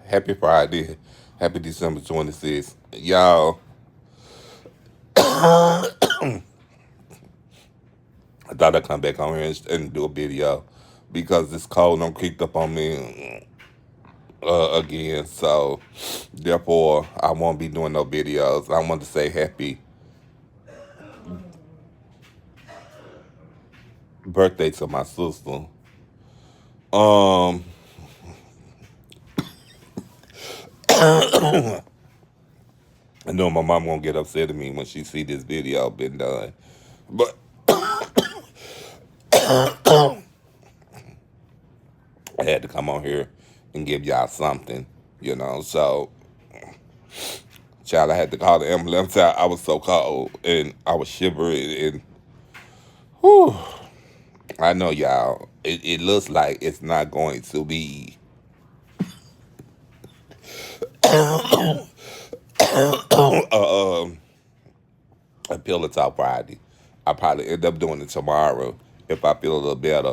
Happy Friday. Happy December 26th. Y'all, I thought I'd come back on here and do a video because this cold done creeped up on me again. So, therefore, I won't be doing no videos. I want to say happy birthday to my sister. Um, I know my mom won't get upset at me when she see this video been done. But I had to come on here and give y'all something, you know. So, child, I had to call the ambulance out. I was so cold and I was shivering and whew, I know y'all. It looks like it's not going to be a pillow talk Friday. I probably end up doing it tomorrow if I feel a little better.